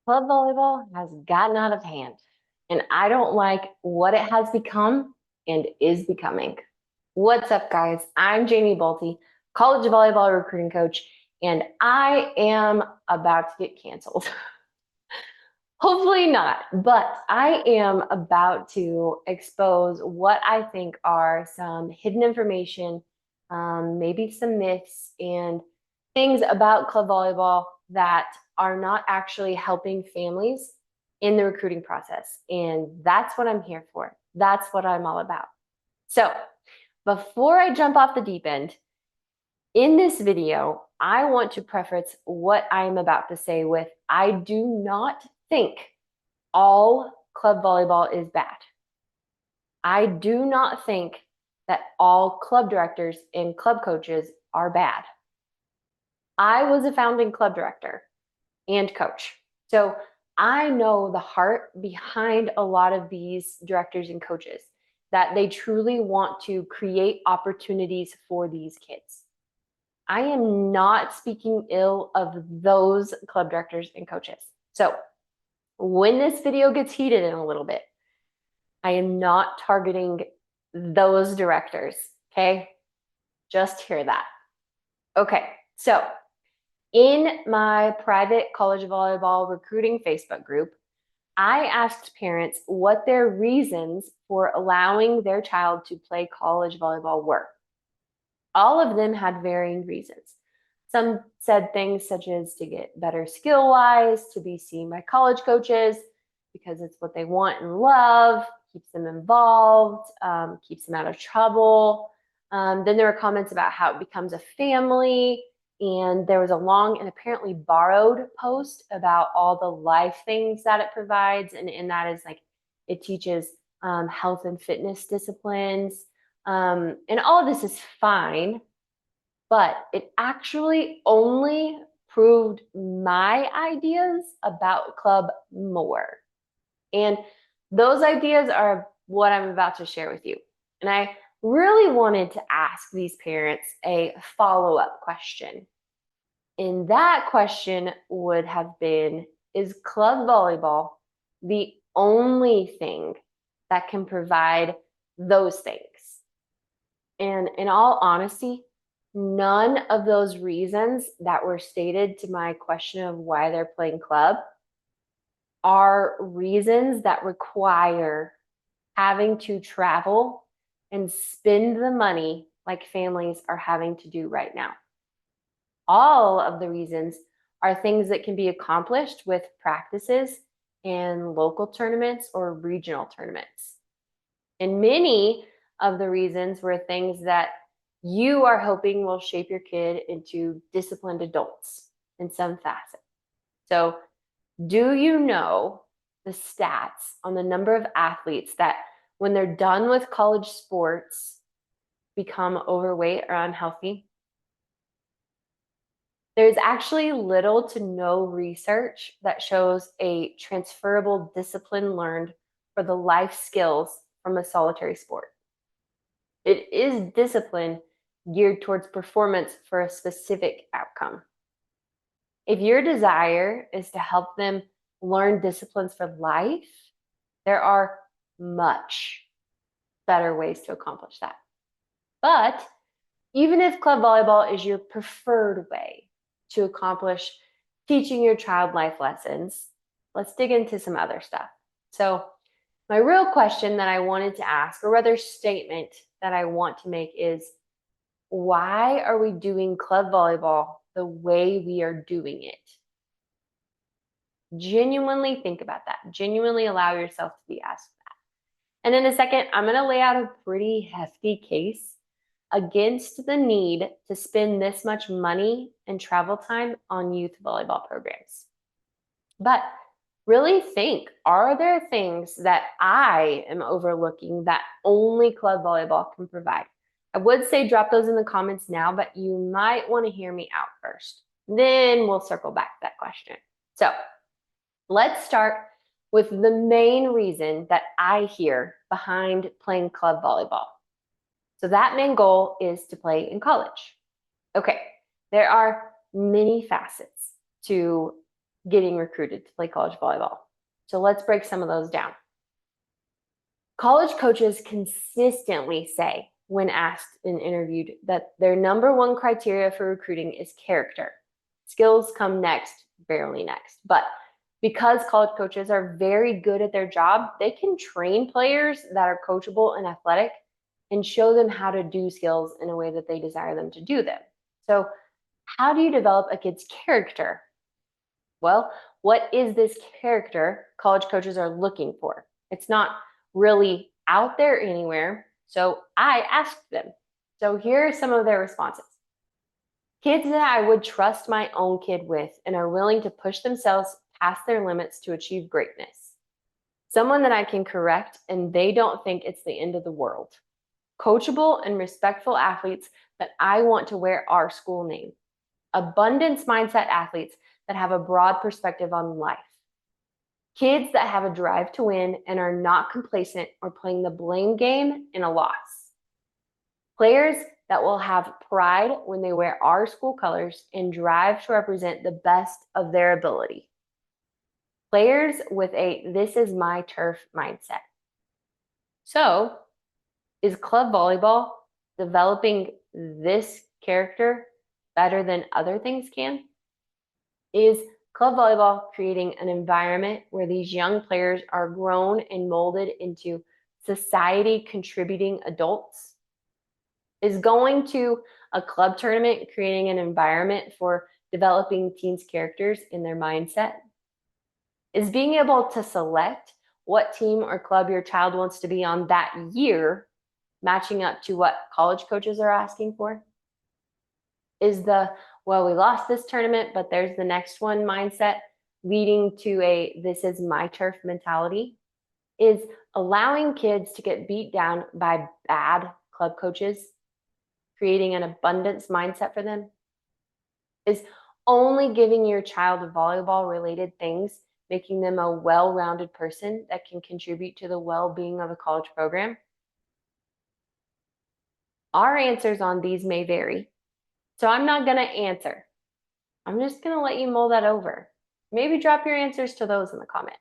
Club volleyball has gotten out of hand, and I don't like what it has become and is becoming. What's up, guys? I'm Janie Bolte, college volleyball recruiting coach, and I am about to get canceled. Hopefully not, but I am about to expose what I think are some hidden information, maybe some myths and things about club volleyball that are not actually helping families in the recruiting process. And that's what I'm here for. That's what I'm all about. So before I jump off the deep end, in this video, I want to preface what I'm about to say with I do not think all club volleyball is bad. I do not think that all club directors and club coaches are bad. I was a founding club director and coach. So I know the heart behind a lot of these directors and coaches, that they truly want to create opportunities for these kids. I am not speaking ill of those club directors and coaches. So when this video gets heated in a little bit, I am not targeting those directors, okay? Just hear that. Okay, so in my private college volleyball recruiting Facebook group, I asked parents what their reasons for allowing their child to play college volleyball were. All of them had varying reasons. Some said things such as to get better skill-wise, to be seen by college coaches, because it's what they want and love, keeps them involved, keeps them out of trouble. Then there were comments about how it becomes a family, and there was a long and apparently borrowed post about all the life things that it provides, and that is like it teaches health and fitness disciplines, and all of this is fine, but it actually only proved my ideas about club more. And those ideas are what I'm about to share with you. And I really wanted to ask these parents a follow-up question. And that question would have been, is club volleyball the only thing that can provide those things? And in all honesty, none of those reasons that were stated to my question of why they're playing club are reasons that require having to travel and spend the money like families are having to do right now. All of the reasons are things that can be accomplished with practices and local tournaments or regional tournaments. And many of the reasons were things that you are hoping will shape your kid into disciplined adults in some facet. So, do you know the stats on the number of athletes that, when they're done with college sports, become overweight or unhealthy? There's actually little to no research that shows a transferable discipline learned for the life skills from a solitary sport. It is discipline geared towards performance for a specific outcome. If your desire is to help them learn disciplines for life, there are much better ways to accomplish that. But even if club volleyball is your preferred way to accomplish teaching your child life lessons, let's dig into some other stuff. So, my real question that I wanted to ask, or rather statement that I want to make, is why are we doing club volleyball the way we are doing it? Genuinely think about that. Genuinely allow yourself to be asked that. And in a second, I'm going to lay out a pretty hefty case against the need to spend this much money and travel time on youth volleyball programs. But really think, are there things that I am overlooking that only club volleyball can provide? I would say drop those in the comments now, but you might want to hear me out first. Then we'll circle back to that question. So let's start with the main reason that I hear behind playing club volleyball. So that main goal is to play in college. Okay, there are many facets to getting recruited to play college volleyball. So let's break some of those down. College coaches consistently say, when asked and interviewed, that their number one criteria for recruiting is character. Skills come next, barely next. But because college coaches are very good at their job, they can train players that are coachable and athletic and show them how to do skills in a way that they desire them to do them. So, how do you develop a kid's character? Well, what is this character college coaches are looking for? It's not really out there anywhere. So I asked them. So here are some of their responses. Kids that I would trust my own kid with and are willing to push themselves past their limits to achieve greatness. Someone that I can correct and they don't think it's the end of the world. Coachable and respectful athletes that I want to wear our school name. Abundance mindset athletes that have a broad perspective on life. Kids that have a drive to win and are not complacent or playing the blame game in a loss. Players that will have pride when they wear our school colors and drive to represent the best of their ability. Players with a "this is my turf" mindset. So, is club volleyball developing this character better than other things can? Is club volleyball creating an environment where these young players are grown and molded into society contributing adults? Is going to a club tournament creating an environment for developing teens' characters in their mindset? Is being able to select what team or club your child wants to be on that year matching up to what college coaches are asking for? Is the, well, we lost this tournament, but there's the next one mindset leading to a "this is my turf" mentality? Is allowing kids to get beat down by bad club coaches creating an abundance mindset for them? Is only giving your child volleyball related things making them a well-rounded person that can contribute to the well-being of a college program? Our answers on these may vary, so I'm not going to answer. I'm just going to let you mull that over. Maybe drop your answers to those in the comment.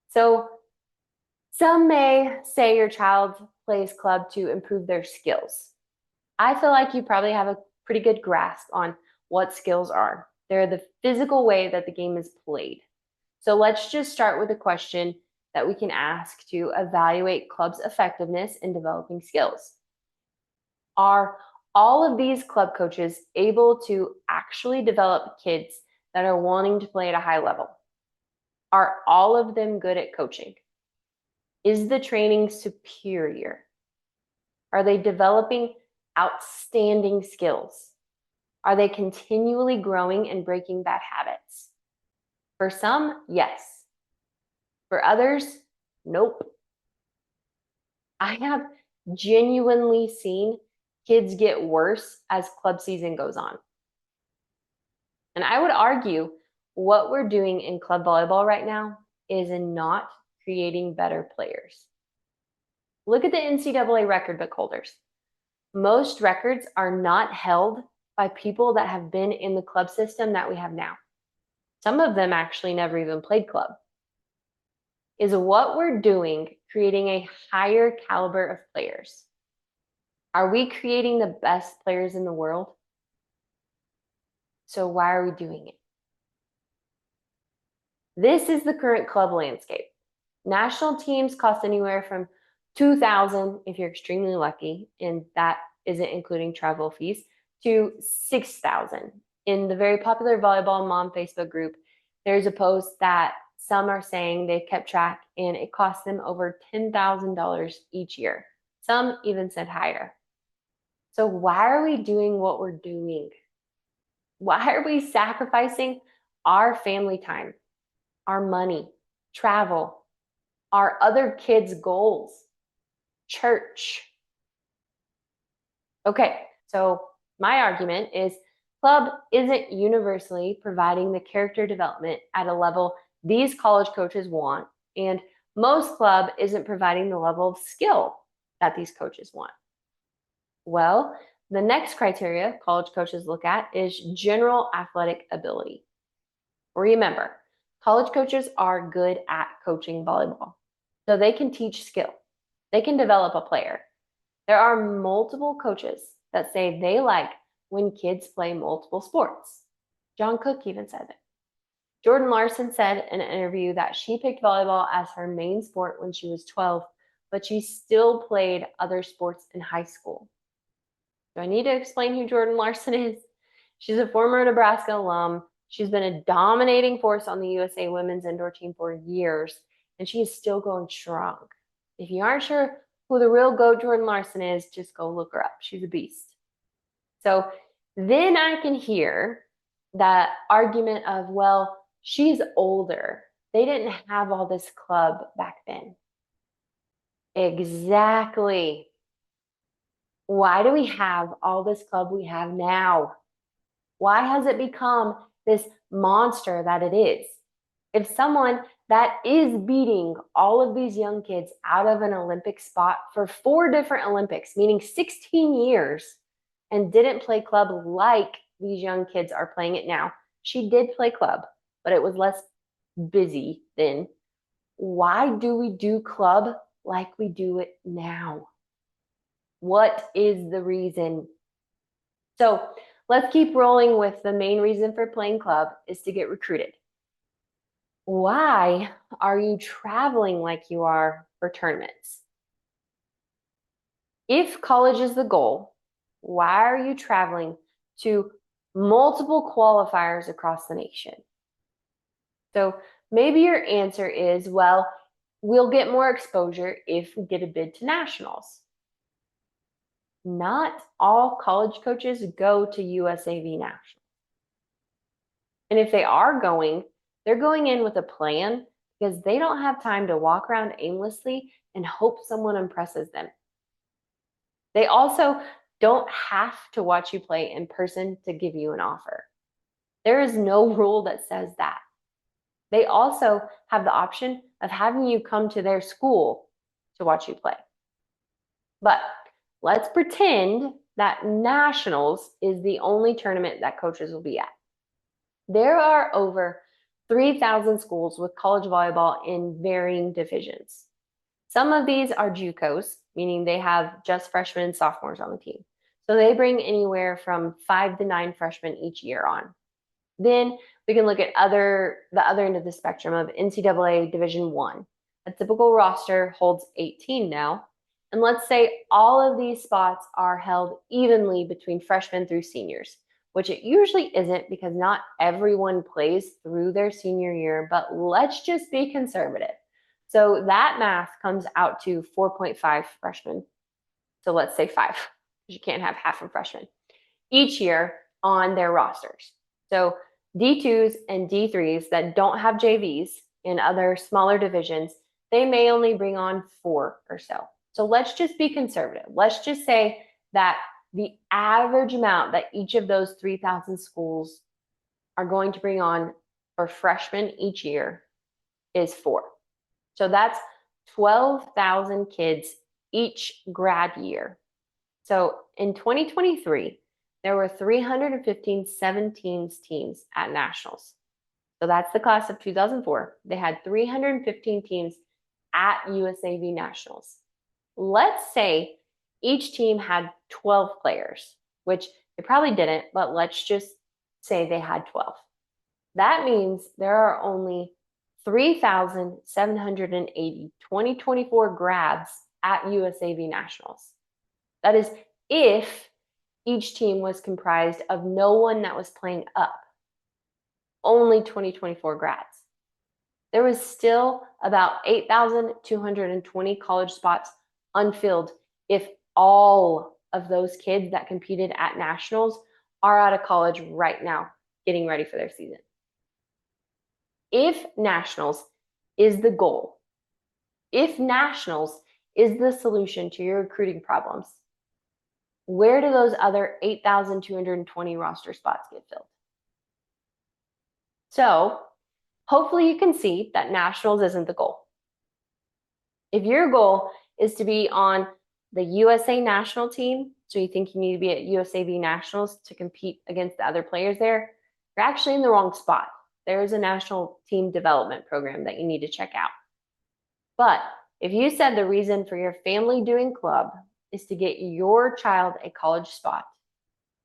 So some may say your child plays club to improve their skills. I feel like you probably have a pretty good grasp on what skills are. They're the physical way that the game is played. So let's just start with a question that we can ask to evaluate club's effectiveness in developing skills. Are all of these club coaches able to actually develop kids that are wanting to play at a high level? Are all of them good at coaching? Is the training superior? Are they developing outstanding skills? Are they continually growing and breaking bad habits? For some, yes. For others, nope. I have genuinely seen kids get worse as club season goes on. And I would argue what we're doing in club volleyball right now is not creating better players. Look at the NCAA record book holders. Most records are not held by people that have been in the club system that we have now. Some of them actually never even played club. Is what we're doing creating a higher caliber of players? Are we creating the best players in the world? So why are we doing it? This is the current club landscape. National teams cost anywhere from $2,000 if you're extremely lucky, and that isn't including travel fees, to $6,000. In the very popular Volleyball Mom Facebook group, there's a post that some are saying they've kept track and it costs them over $10,000 each year. Some even said higher. So why are we doing what we're doing? Why are we sacrificing our family time, our money, travel, our other kids' goals, church? Okay, so my argument is club isn't universally providing the character development at a level these college coaches want, and most club isn't providing the level of skill that these coaches want. Well, the next criteria college coaches look at is general athletic ability. Remember, college coaches are good at coaching volleyball. So they can teach skill. They can develop a player. There are multiple coaches that say they like when kids play multiple sports. John Cook even said it. Jordan Larson said in an interview that she picked volleyball as her main sport when she was 12, but she still played other sports in high school. Do I need to explain who Jordan Larson is? She's a former Nebraska alum. She's been a dominating force on the USA women's indoor team for years, and she is still going strong. If you aren't sure who the real GOAT Jordan Larson is, just go look her up. She's a beast. So then I can hear that argument of, well, she's older. They didn't have all this club back then. Exactly. Why do we have all this club we have now? Why has it become this monster that it is? If someone that is beating all of these young kids out of an Olympic spot for 4 different Olympics, meaning 16 years, and didn't play club like these young kids are playing it now, she did play club, but it was less busy then. Why do we do club like we do it now? What is the reason? So let's keep rolling with the main reason for playing club is to get recruited. Why are you traveling like you are for tournaments? If college is the goal, why are you traveling to multiple qualifiers across the nation? So maybe your answer is, well, we'll get more exposure if we get a bid to nationals. Not all college coaches go to USAV nationals. And if they are going, they're going in with a plan because they don't have time to walk around aimlessly and hope someone impresses them. They also don't have to watch you play in person to give you an offer. There is no rule that says that. They also have the option of having you come to their school to watch you play. But let's pretend that nationals is the only tournament that coaches will be at. There are over 3,000 schools with college volleyball in varying divisions. Some of these are JUCOs, meaning they have just freshmen and sophomores on the team. So they bring anywhere from 5 to 9 freshmen each year on. Then we can look at the other end of the spectrum of NCAA Division I. A typical roster holds 18 now. And let's say all of these spots are held evenly between freshmen through seniors, which it usually isn't because not everyone plays through their senior year, but let's just be conservative. So that math comes out to 4.5 freshmen. So let's say 5, because you can't have half of freshmen each year on their rosters. So D2s and D3s that don't have JVs in other smaller divisions, they may only bring on 4 or so. So let's just be conservative. Let's just say that the average amount that each of those 3,000 schools are going to bring on for freshmen each year is 4. So that's 12,000 kids each grad year. So in 2023, there were 315 17s teams at nationals. So that's the class of 2004. They had 315 teams at USAV nationals. Let's say each team had 12 players, which they probably didn't, but let's just say they had 12. That means there are only 3,780 2024 grads at USAV nationals. That is if each team was comprised of no one that was playing up, only 2024 grads. There was still about 8,220 college spots unfilled if all of those kids that competed at nationals are out of college right now, getting ready for their season. If nationals is the goal, if nationals is the solution to your recruiting problems, where do those other 8,220 roster spots get filled? So hopefully you can see that nationals isn't the goal. If your goal is to be on the USA national team, so you think you need to be at USAV nationals to compete against the other players there, you're actually in the wrong spot. there's a national team development program that you need to check out. But if you said the reason for your family doing club is to get your child a college spot,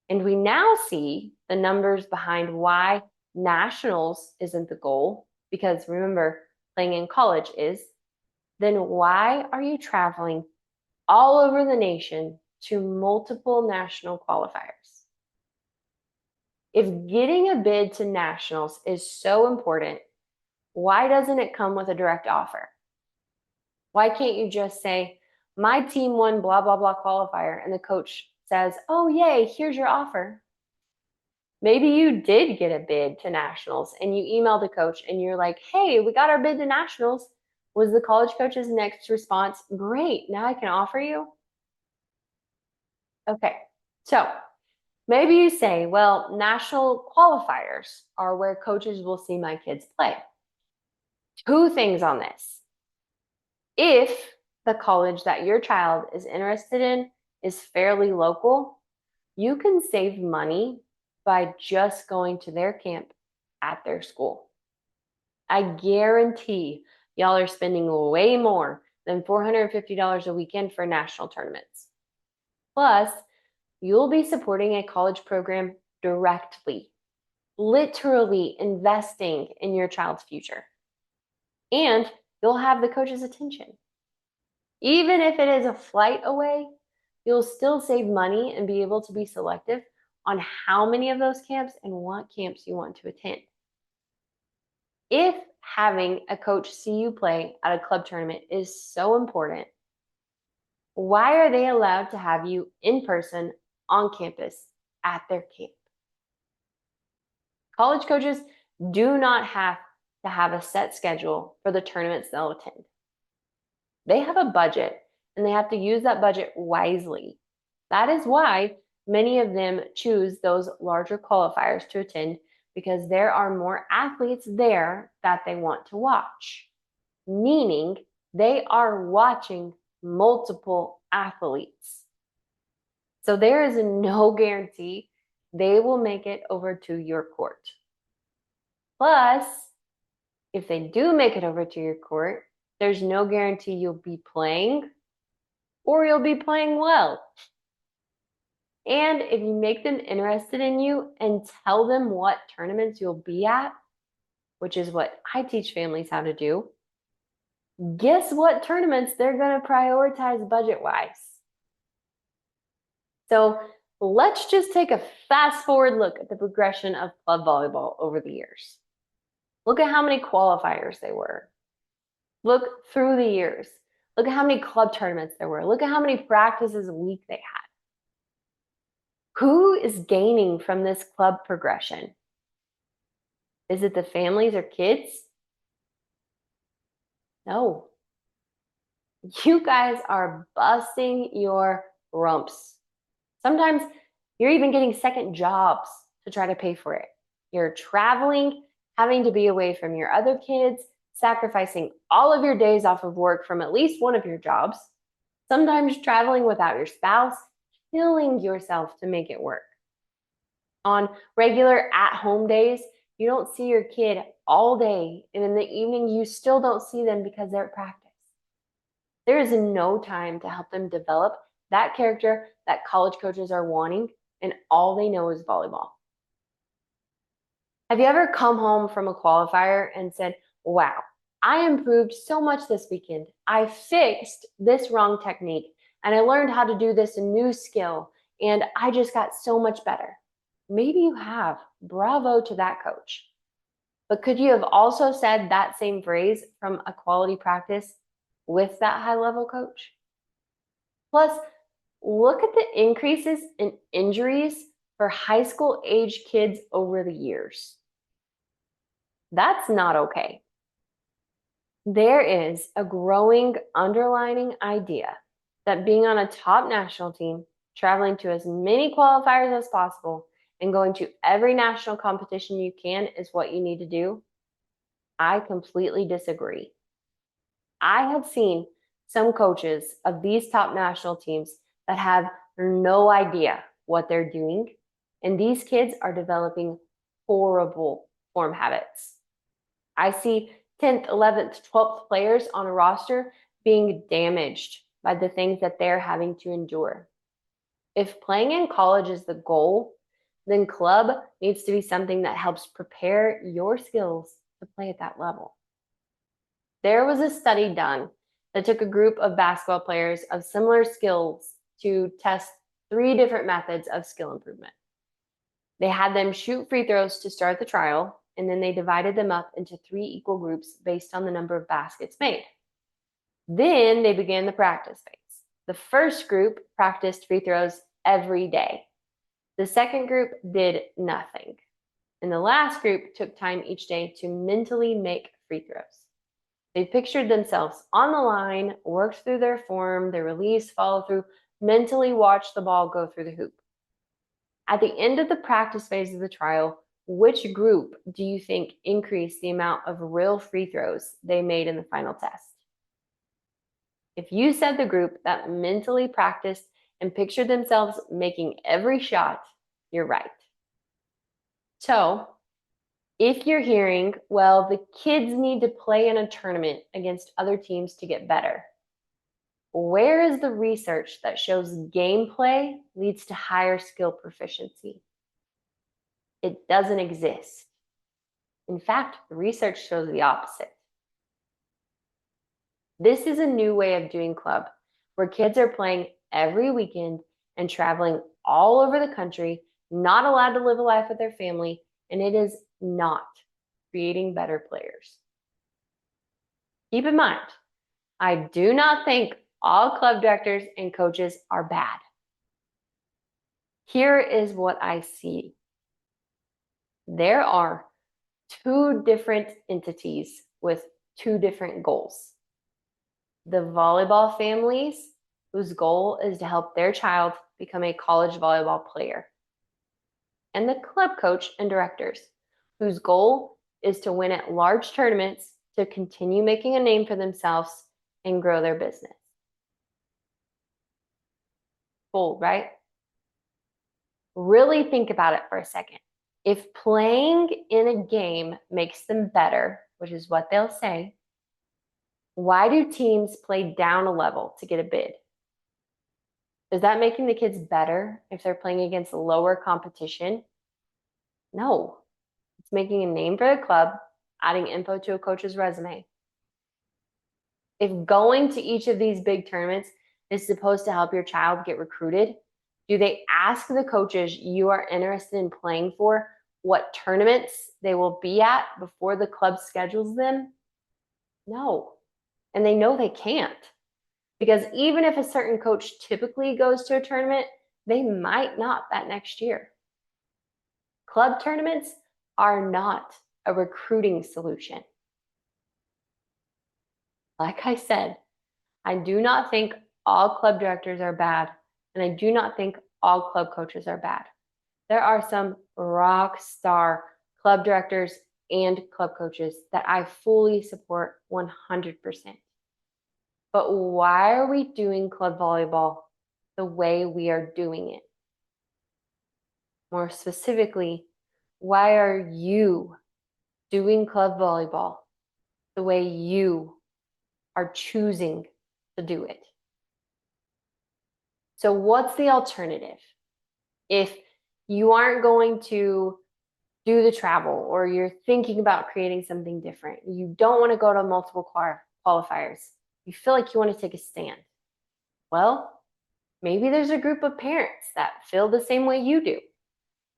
and we now see the numbers behind why nationals isn't the goal, because remember, playing in college is, then why are you traveling all over the nation to multiple national qualifiers? If getting a bid to nationals is so important, why doesn't it come with a direct offer? Why can't you just say, my team won blah, blah, blah qualifier, and the coach says, oh, yay, here's your offer. Maybe you did get a bid to nationals and you emailed the coach and you're like, hey, we got our bid to nationals. Was the college coach's next response, great, now I can offer you? Okay, so maybe you say, well, national qualifiers are where coaches will see my kids play. Two things on this. If the college that your child is interested in is fairly local, you can save money by just going to their camp at their school. I guarantee y'all are spending way more than $450 a weekend for national tournaments. Plus, you'll be supporting a college program directly, literally investing in your child's future. And you'll have the coach's attention. Even if it is a flight away, you'll still save money and be able to be selective on how many of those camps and what camps you want to attend. If having a coach see you play at a club tournament is so important, why are they allowed to have you in person on campus at their camp? College coaches do not have to have a set schedule for the tournaments they'll attend. They have a budget and they have to use that budget wisely. That is why many of them choose those larger qualifiers to attend, because there are more athletes there that they want to watch, meaning they are watching multiple athletes. So there is no guarantee they will make it over to your court. Plus, if they do make it over to your court, there's no guarantee you'll be playing or you'll be playing well. And if you make them interested in you and tell them what tournaments you'll be at, which is what I teach families how to do, guess what tournaments they're going to prioritize budget-wise? So let's just take a fast forward look at the progression of club volleyball over the years. Look at how many qualifiers there were. Look through the years. Look at how many club tournaments there were. Look at how many practices a week they had. Who is gaining from this club progression? Is it the families or kids? No. You guys are busting your rumps. Sometimes you're even getting second jobs to try to pay for it. You're traveling, having to be away from your other kids, sacrificing all of your days off of work from at least one of your jobs, sometimes traveling without your spouse, killing yourself to make it work. On regular at-home days, you don't see your kid all day, and in the evening, you still don't see them because they're at practice. There is no time to help them develop that character that college coaches are wanting, and all they know is volleyball. Have you ever come home from a qualifier and said, wow, I improved so much this weekend. I fixed this wrong technique, and I learned how to do this new skill, and I just got so much better. Maybe you have. Bravo to that coach. But could you have also said that same phrase from a quality practice with that high-level coach? Plus, look at the increases in injuries for high school age kids over the years. That's not okay. There is a growing underlining idea that being on a top national team, traveling to as many qualifiers as possible, and going to every national competition you can is what you need to do. I completely disagree. I have seen some coaches of these top national teams that have no idea what they're doing, and these kids are developing horrible form habits. I see 10th, 11th, 12th players on a roster being damaged by the things that they're having to endure. If playing in college is the goal, then club needs to be something that helps prepare your skills to play at that level. There was a study done that took a group of basketball players of similar skills to test 3 different methods of skill improvement. They had them shoot free throws to start the trial, and then they divided them up into 3 equal groups based on the number of baskets made. Then they began the practice phase. The first group practiced free throws every day. The second group did nothing. And the last group took time each day to mentally make free throws. They pictured themselves on the line, worked through their form, their release, follow through, mentally watched the ball go through the hoop. At the end of the practice phase of the trial, which group do you think increased the amount of real free throws they made in the final test? If you said the group that mentally practiced and pictured themselves making every shot, you're right. So, if you're hearing, well, the kids need to play in a tournament against other teams to get better, where is the research that shows gameplay leads to higher skill proficiency? It doesn't exist. In fact, the research shows the opposite. This is a new way of doing club where kids are playing every weekend and traveling all over the country, not allowed to live a life with their family, and it is not creating better players. Keep in mind, I do not think all club directors and coaches are bad. Here is what I see. There are 2 different entities with 2 different goals. The volleyball families, whose goal is to help their child become a college volleyball player. And the club coach and directors, whose goal is to win at large tournaments to continue making a name for themselves and grow their business. Cool, right? Really think about it for a second. If playing in a game makes them better, which is what they'll say, why do teams play down a level to get a bid? Is that making the kids better if they're playing against lower competition? No. It's making a name for the club, adding info to a coach's resume. If going to each of these big tournaments is supposed to help your child get recruited, do they ask the coaches you are interested in playing for what tournaments they will be at before the club schedules them? No. And they know they can't. Because even if a certain coach typically goes to a tournament, they might not that next year. Club tournaments are not a recruiting solution. Like I said, I do not think all club directors are bad, and I do not think all club coaches are bad. There are some rock star club directors and club coaches that I fully support 100%. But why are we doing club volleyball the way we are doing it? More specifically, why are you doing club volleyball the way you are choosing to do it? So what's the alternative? If you aren't going to do the travel, or you're thinking about creating something different, you don't want to go to multiple qualifiers, you feel like you want to take a stand, well, maybe there's a group of parents that feel the same way you do.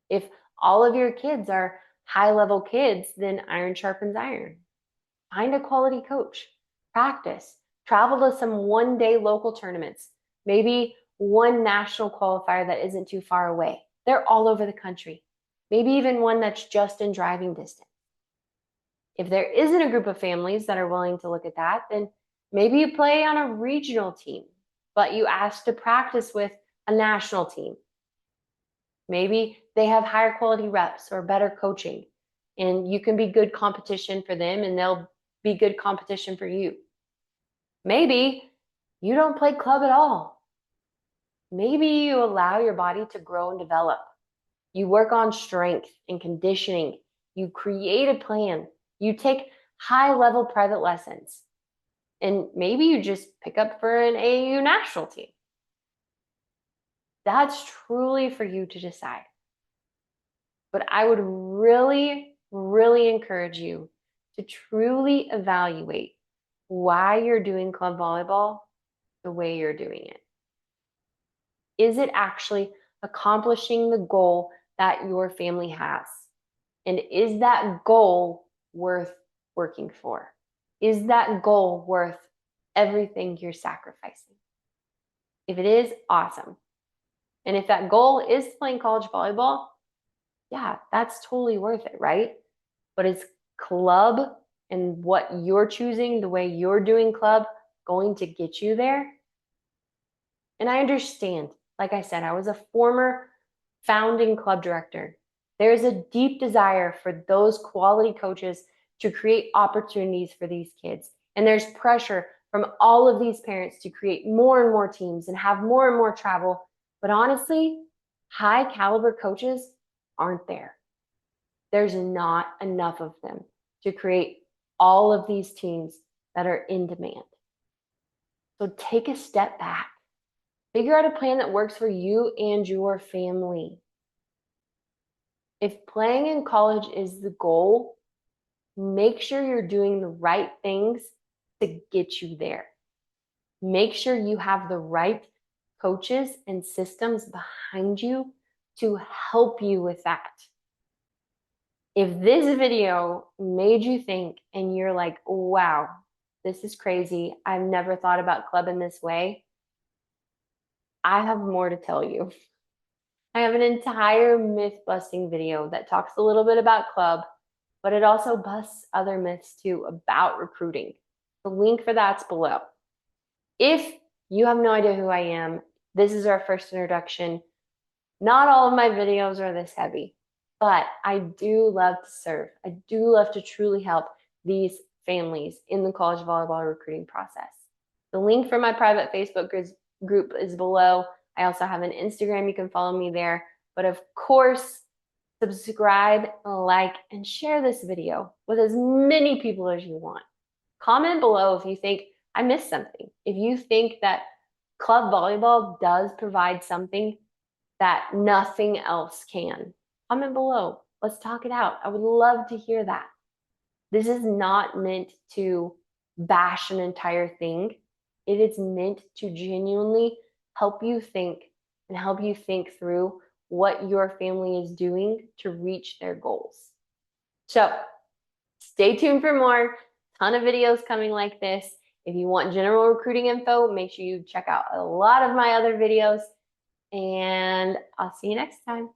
If all of your kids are high-level kids, then iron sharpens iron. Find a quality coach, practice, travel to some one-day local tournaments, maybe one national qualifier that isn't too far away. They're all over the country. Maybe even one that's just in driving distance. If there isn't a group of families that are willing to look at that, then maybe you play on a regional team, but you ask to practice with a national team. Maybe they have higher quality reps or better coaching, and you can be good competition for them and they'll be good competition for you. Maybe you don't play club at all. Maybe you allow your body to grow and develop. You work on strength and conditioning You create a plan. You take high-level private lessons. And maybe you just pick up for an AAU national team. That's truly for you to decide. But I would really, really encourage you to truly evaluate why you're doing club volleyball the way you're doing it. Is it actually accomplishing the goal that your family has? And is that goal worth working for? Is that goal worth everything you're sacrificing? If it is, awesome. And if that goal is playing college volleyball, yeah, that's totally worth it, right? But is club and what you're choosing, the way you're doing club, going to get you there? And I understand, like I said, I was a former founding club director. There's a deep desire for those quality coaches to create opportunities for these kids. And there's pressure from all of these parents to create more and more teams and have more and more travel. But honestly, high caliber coaches aren't there. There's not enough of them to create all of these teams that are in demand. So take a step back. Figure out a plan that works for you and your family. If playing in college is the goal, make sure you're doing the right things to get you there. Make sure you have the right coaches and systems behind you to help you with that. If this video made you think and you're like, wow, this is crazy, I've never thought about club in this way, I have more to tell you. I have an entire myth busting video that talks a little bit about club, but it also busts other myths too about recruiting. The link for that's below. If you have no idea who I am, this is our first introduction. Not all of my videos are this heavy, but I do love to serve. I do love to truly help these families in the college volleyball recruiting process. The link for my private Facebook group is below. I also have an Instagram. You can follow me there. But of course, subscribe, like, and share this video with as many people as you want. Comment below if you think I missed something. If you think that club volleyball does provide something that nothing else can. Comment below. Let's talk it out. I would love to hear that. This is not meant to bash an entire thing. It is meant to genuinely help you think and help you think through what your family is doing to reach their goals. So stay tuned for more. Ton of videos coming like this. If you want general recruiting info, make sure you check out a lot of my other videos. And I'll see you next time.